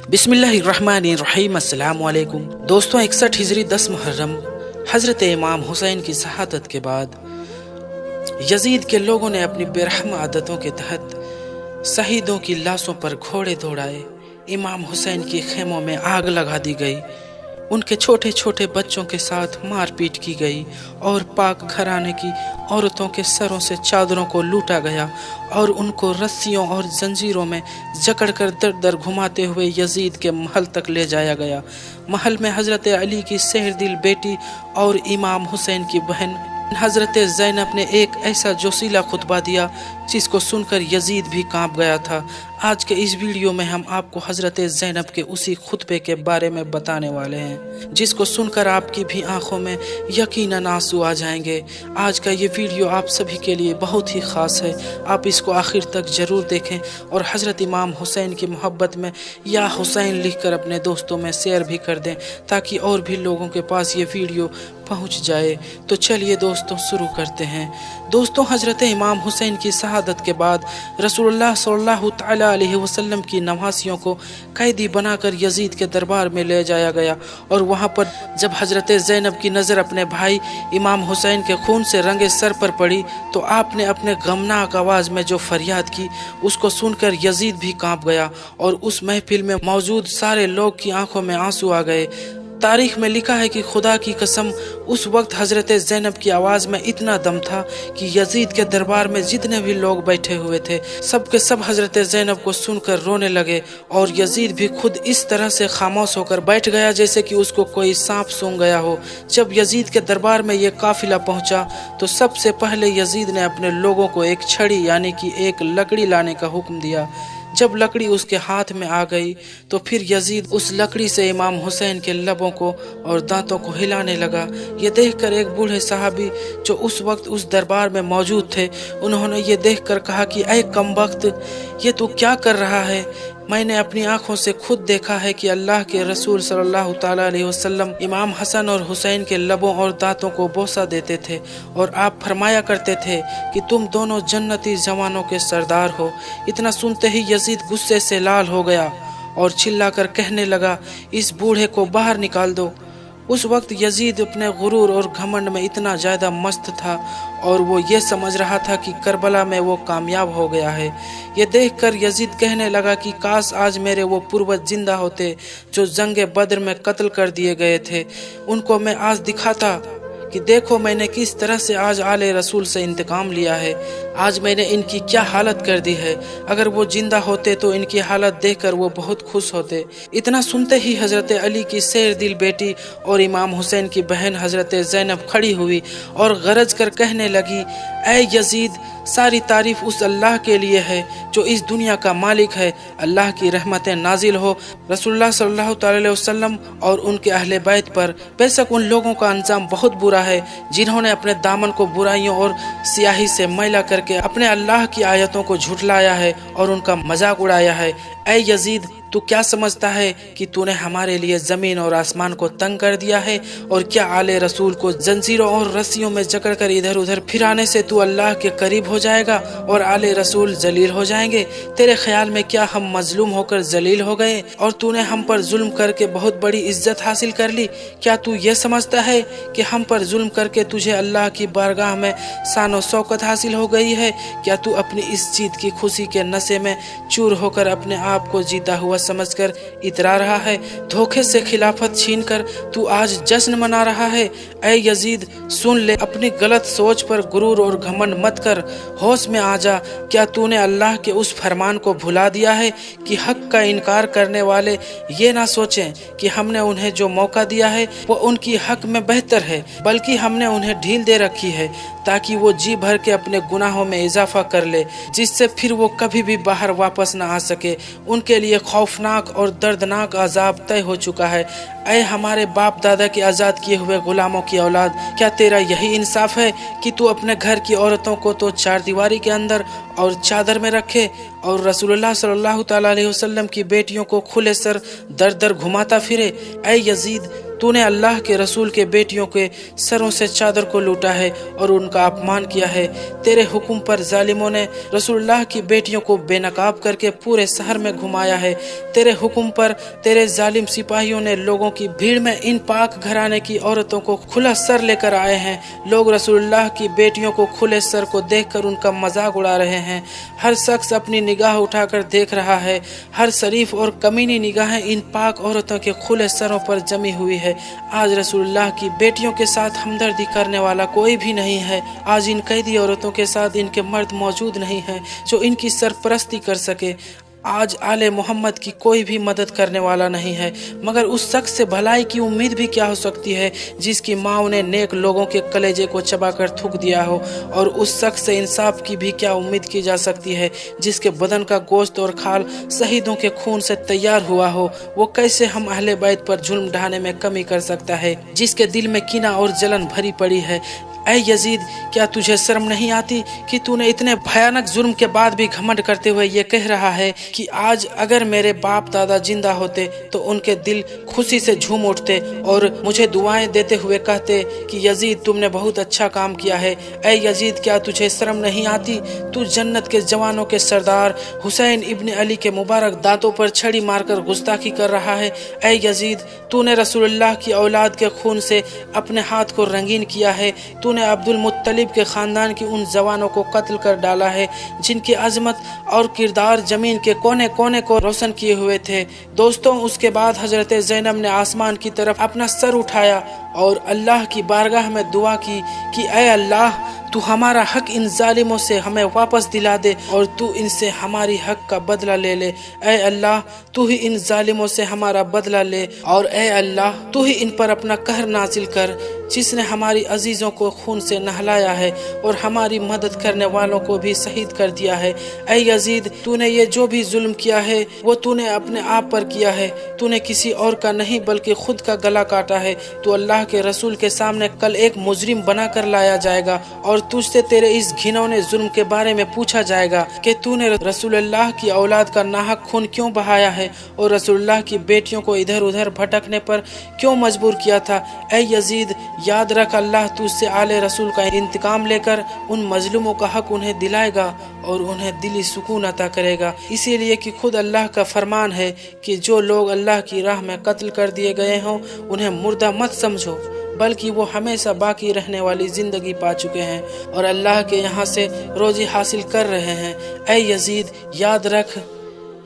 बिस्मिल्लाहिर्रहमानिर्रहीम। अस्सलाम वालेकुम दोस्तों, 61 हिजरी 10 मुहर्रम हज़रत इमाम हुसैन की शहादत के बाद यजीद के लोगों ने अपनी बेरहम आदतों के तहत शहीदों की लाशों पर घोड़े दौड़ाए। इमाम हुसैन की खेमों में आग लगा दी गई, उनके छोटे छोटे बच्चों के साथ मारपीट की गई और पाक घराने की औरतों के सरों से चादरों को लूटा गया और उनको रस्सियों और जंजीरों में जकड़कर दर दर घुमाते हुए यजीद के महल तक ले जाया गया। महल में हज़रत अली की सेहरदिल बेटी और इमाम हुसैन की बहन हज़रत ज़ैनब ने एक ऐसा जोशीला खुतबा दिया जिसको सुनकर यजीद भी कांप गया था। आज के इस वीडियो में हम आपको हज़रत ज़ैनब के उसी खुतबे के बारे में बताने वाले हैं जिसको सुनकर आपकी भी आंखों में यकीनन आंसू आ जाएंगे। आज का ये वीडियो आप सभी के लिए बहुत ही ख़ास है, आप इसको आखिर तक ज़रूर देखें और हज़रत इमाम हुसैन की मोहब्बत में या हुसैन लिखकर अपने दोस्तों में शेयर भी कर दें ताकि और भी लोगों के पास ये वीडियो पहुंच जाए। तो चलिए दोस्तों शुरू करते हैं। दोस्तों, हज़रत इमाम हुसैन की शहादत के बाद रसूलुल्लाह सल्लल्लाहु तआला अलैहि वसल्लम की नवासियों को कैदी बनाकर यजीद के दरबार में ले जाया गया और वहां पर जब हज़रत ज़ैनब की नज़र अपने भाई इमाम हुसैन के खून से रंगे सर पर पड़ी तो आपने अपने गमनाक आवाज़ में जो फरियाद की उसको सुनकर यजीद भी कांप गया और उस महफिल में मौजूद सारे लोग की आंखों में आंसू आ गए। तारीख में लिखा है कि खुदा की कसम उस वक्त हज़रत ज़ैनब की आवाज़ में इतना दम था कि यजीद के दरबार में जितने भी लोग बैठे हुए थे सब के सब हज़रत ज़ैनब को सुनकर रोने लगे और यजीद भी खुद इस तरह से खामोश होकर बैठ गया जैसे कि उसको कोई सांप सूंघ गया हो। जब यजीद के दरबार में ये काफिला पहुंचा तो सबसे पहले यजीद ने अपने लोगों को एक छड़ी यानी कि एक लकड़ी लाने का हुक्म दिया। जब लकड़ी उसके हाथ में आ गई तो फिर यजीद उस लकड़ी से इमाम हुसैन के लबों को और दांतों को हिलाने लगा। ये देखकर एक बूढ़े साहबी जो उस वक्त उस दरबार में मौजूद थे, उन्होंने ये देखकर कहा कि ऐ कमबख्त, ये तू क्या कर रहा है? मैंने अपनी आंखों से खुद देखा है कि अल्लाह के रसूल सल्लल्लाहु तआला अलैहि वसल्लम इमाम हसन और हुसैन के लबों और दांतों को बोसा देते थे और आप फरमाया करते थे कि तुम दोनों जन्नती जवानों के सरदार हो। इतना सुनते ही यजीद गुस्से से लाल हो गया और चिल्लाकर कहने लगा, इस बूढ़े को बाहर निकाल दो। उस वक्त यजीद अपने गुरूर और घमंड में इतना ज़्यादा मस्त था और वो ये समझ रहा था कि करबला में वो कामयाब हो गया है। ये देखकर यजीद कहने लगा कि काश आज मेरे वो पूर्वज जिंदा होते जो जंग बद्र में कत्ल कर दिए गए थे। उनको मैं आज दिखाता कि देखो मैंने किस तरह से आज आले रसूल से इंतकाम लिया है, आज मैंने इनकी क्या हालत कर दी है। अगर वो जिंदा होते तो इनकी हालत देखकर वो बहुत खुश होते। इतना सुनते ही हज़रत अली की सेहरदिल बेटी और इमाम हुसैन की बहन हज़रत ज़ैनब खड़ी हुई और गरज कर कहने लगी, ऐ यजीद, सारी तारीफ उस अल्लाह के लिए है जो इस दुनिया का मालिक है। अल्लाह की रहमतें नाजिल हो रसूलुल्लाह सल्लल्लाहु अलैहि वसल्लम और उनके अहले बैत पर। बेशक उन लोगों का अंजाम बहुत बुरा है जिन्होंने अपने दामन को बुराइयों और सियाही से मैला करके अपने अल्लाह की आयतों को झुठलाया है और उनका मजाक उड़ाया है। ऐ यजीद, तू क्या समझता है कि तूने हमारे लिए ज़मीन और आसमान को तंग कर दिया है और क्या आले रसूल को जंजीरों और रस्सियों में जकड़कर इधर उधर फिराने से तू अल्लाह के करीब हो जाएगा और आले रसूल जलील हो जाएंगे? तेरे ख्याल में क्या हम मजलूम होकर जलील हो गए और तूने हम पर जुल्म करके बहुत बड़ी इज्जत हासिल कर ली? क्या तू ये समझता है कि हम पर जुल्म करके तुझे अल्लाह की बारगाह में शान और शौकत हासिल हो गई है? क्या तू अपनी इस जीत की खुशी के नशे में चूर होकर अपने आप को जीता हुआ समझकर इतरा रहा है? धोखे से खिलाफत छीनकर तू आज जश्न मना रहा है? ऐ यजीद, सुन ले, अपनी गलत सोच पर गुरूर और घमंड मत कर, होश में आ जा। क्या तूने अल्लाह के उस फरमान को भुला दिया है कि हक का इनकार करने वाले ये ना सोचें कि हमने उन्हें जो मौका दिया है वो उनकी हक में बेहतर है, बल्कि हमने उन्हें ढील दे रखी है ताकि वो जी भर के अपने गुनाहों में इजाफा कर ले जिससे फिर वो कभी भी बाहर वापस न आ सके। उनके लिए खौफनाक और दर्दनाक अजाब तय हो चुका है। ऐ हमारे बाप दादा के आज़ाद किए हुए गुलामों की औलाद, क्या तेरा यही इंसाफ है कि तू अपने घर की औरतों को तो चार दीवारी के अंदर और चादर में रखे और रसूलुल्लाह सल्लल्लाहु ताला अलैहि वसल्लम की बेटियों को खुले सर दर दर घुमाता फिरे। ऐ यजीद, तूने अल्लाह के रसूल के बेटियों के सरों से चादर को लूटा है और उनका अपमान किया है। तेरे हुक्म पर जालिमों ने रसूलुल्लाह की बेटियों को बेनकाब करके पूरे शहर में घुमाया है। तेरे हुक्म पर तेरे जालिम सिपाहियों ने लोगों की भीड़ में इन पाक घराने की औरतों को खुला सर लेकर आए हैं। लोग रसूलुल्लाह की बेटियों को खुले सर को देखकर उनका मजाक उड़ा रहे हैं। हर शख्स अपनी निगाह उठाकर देख रहा है। हर शरीफ और कमीनी निगाहें इन पाक औरतों के खुले सरों पर जमी हुई है। आज रसूलुल्लाह की बेटियों के साथ हमदर्दी करने वाला कोई भी नहीं है। आज इन कैदी औरतों के साथ इनके मर्द मौजूद नहीं है जो इनकी सरपरस्ती कर सके। आज आले मोहम्मद की कोई भी मदद करने वाला नहीं है। मगर उस शख्स से भलाई की उम्मीद भी क्या हो सकती है जिसकी माँ ने नेक लोगों के कलेजे को चबाकर थूक दिया हो, और उस शख्स से इंसाफ की भी क्या उम्मीद की जा सकती है जिसके बदन का गोश्त और खाल शहीदों के खून से तैयार हुआ हो। वो कैसे हम अहले बैत पर जुल्म ढाने में कमी कर सकता है जिसके दिल में कीना और जलन भरी पड़ी है। ऐ यजीद, क्या तुझे शर्म नहीं आती कि तूने इतने भयानक जुर्म के बाद भी घमंड करते हुए ये कह रहा है कि आज अगर मेरे बाप दादा जिंदा होते तो उनके दिल खुशी से झूम उठते और मुझे दुआएं देते हुए कहते कि यजीद तुमने बहुत अच्छा काम किया है। ऐ यजीद, क्या तुझे शर्म नहीं आती? तू जन्नत के जवानों के सरदार हुसैन इब्न अली के मुबारक दांतों पर छड़ी मारकर गुस्ताखी कर रहा है। ऐ यजीद, तूने रसूलुल्लाह की औलाद के खून से अपने हाथ को रंगीन किया है। तूने अब्दुल मुत्तलिब के खानदान की उन जवानों को कत्ल कर डाला है जिनकी अजमत और किरदार जमीन के कोने कोने को रोशन किए हुए थे। दोस्तों, उसके बाद हजरत ज़ैनब ने आसमान की तरफ अपना सर उठाया और अल्लाह की बारगाह में दुआ की कि ऐ अल्लाह, तू हमारा हक इन जालिमों से हमें वापस दिला दे और तू इनसे हमारी हक का बदला ले ले। ऐ अल्लाह, तू ही इन जालिमों से हमारा बदला ले, और ऐ अल्लाह, तू ही इन पर अपना कहर नाजिल कर। जिसने हमारी अजीज़ों को खून से नहलाया है और हमारी मदद करने वालों को भी शहीद कर दिया है। ऐ यजीद, तूने ये जो भी जुल्म किया है वो तूने अपने आप पर किया है। तूने किसी और का नहीं बल्कि खुद का गला काटा है। तू अल्लाह के रसूल के सामने कल एक मुजरिम बना कर लाया जाएगा और तुझसे तेरे इस घिनौने जुल्म के बारे में पूछा जाएगा कि तूने रसूलुल्लाह की औलाद का नाहक खून क्यों बहाया है और रसूलुल्लाह की बेटियों को इधर उधर भटकने पर क्यों मजबूर किया था। ऐ यजीद, याद रख, अल्लाह तुझसे आले रसूल का इंतकाम लेकर उन मजलूमों का हक उन्हें दिलाएगा और उन्हें दिली सुकून अता करेगा। इसीलिए कि खुद अल्लाह का फरमान है कि जो लोग अल्लाह की राह में कत्ल कर दिए गए हों उन्हें मुर्दा मत समझो, बल्कि वो हमेशा बाकी रहने वाली जिंदगी पा चुके हैं और अल्लाह के यहाँ से रोजी हासिल कर रहे हैं। ऐ यजीद, याद रख,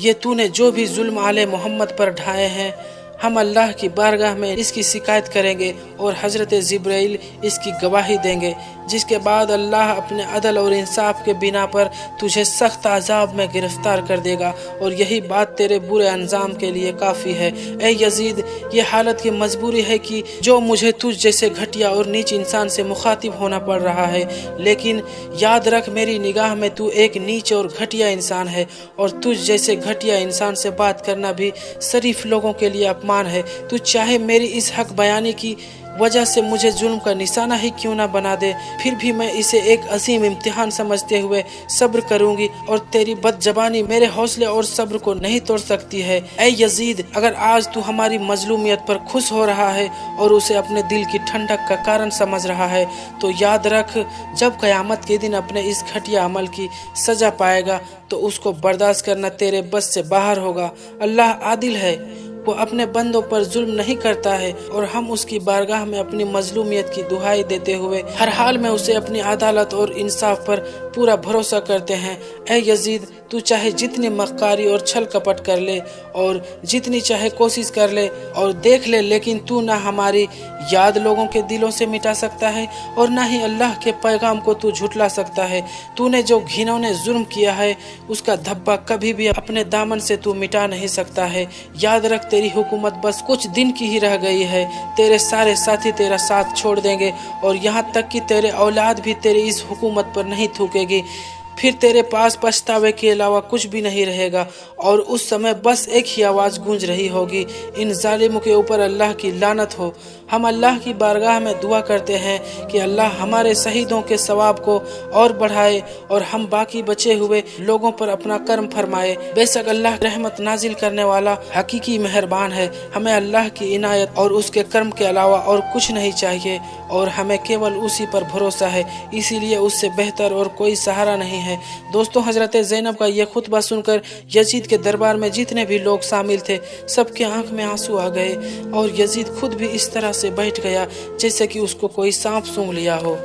ये तूने जो भी जुल्म आले मोहम्मद पर ढाए हैं, हम अल्लाह की बारगाह में इसकी शिकायत करेंगे और हजरत जिब्राइल इसकी गवाही देंगे, जिसके बाद अल्लाह अपने अदल और इंसाफ के बिना पर तुझे सख्त अजाब में गिरफ्तार कर देगा और यही बात तेरे बुरे अंजाम के लिए काफ़ी है। ऐ यजीद, ये हालत की मजबूरी है कि जो मुझे तुझ जैसे घटिया और नीच इंसान से मुखातिब होना पड़ रहा है, लेकिन याद रख, मेरी निगाह में तू एक नीच और घटिया इंसान है और तुझ जैसे घटिया इंसान से बात करना भी शरीफ लोगों के लिए अपमान है। तू चाहे मेरी इस हक बयानी की वजह से मुझे जुल्म का निशाना ही क्यों ना बना दे, फिर भी मैं इसे एक अजीम इम्तिहान समझते हुए सब्र करूंगी और तेरी बदजबानी मेरे हौसले और सब्र को नहीं तोड़ सकती है। ऐ यजीद, अगर आज तू हमारी मजलूमियत पर खुश हो रहा है और उसे अपने दिल की ठंडक का कारण समझ रहा है, तो याद रख, जब क़यामत के दिन अपने इस घटिया अमल की सजा पाएगा तो उसको बर्दाश्त करना तेरे बस से बाहर होगा। अल्लाह आदिल है, वो अपने बंदों पर जुल्म नहीं करता है और हम उसकी बारगाह में अपनी मजलूमियत की दुहाई देते हुए हर हाल में उसे अपनी अदालत और इंसाफ पर पूरा भरोसा करते हैं। ऐ यजीद, तू चाहे जितनी मक्कारी और छल कपट कर ले और जितनी चाहे कोशिश कर ले और देख ले, लेकिन तू ना हमारी याद लोगों के दिलों से मिटा सकता है और ना ही अल्लाह के पैगाम को तू झुठला सकता है। तूने जो घिनौने जुर्म किया है उसका धब्बा कभी भी अपने दामन से तू मिटा नहीं सकता है। याद रख, तेरी हुकूमत बस कुछ दिन की ही रह गई है। तेरे सारे साथी तेरा साथ छोड़ देंगे और यहाँ तक कि तेरे औलाद भी तेरी इस हुकूमत पर नहीं थूकेगी। फिर तेरे पास पछतावे के अलावा कुछ भी नहीं रहेगा। और उस समय बस एक ही आवाज़ गूंज रही होगी, इन जालिमों के ऊपर अल्लाह की लानत हो। हम अल्लाह की बारगाह में दुआ करते हैं कि अल्लाह हमारे शहीदों के सवाब को और बढ़ाए और हम बाकी बचे हुए लोगों पर अपना कर्म फरमाए। बेशक अल्लाह रहमत नाजिल करने वाला हकीकी मेहरबान है। हमें अल्लाह की इनायत और उसके कर्म के अलावा और कुछ नहीं चाहिए और हमें केवल उसी पर भरोसा है, इसीलिए उससे बेहतर और कोई सहारा नहीं है। दोस्तों, हजरत ज़ैनब का यह खुतबा सुनकर यजीद के दरबार में जितने भी लोग शामिल थे सबके आंख में आंसू आ गए और यजीद खुद भी इस तरह से बैठ गया जैसे कि उसको कोई सांप सूंघ लिया हो।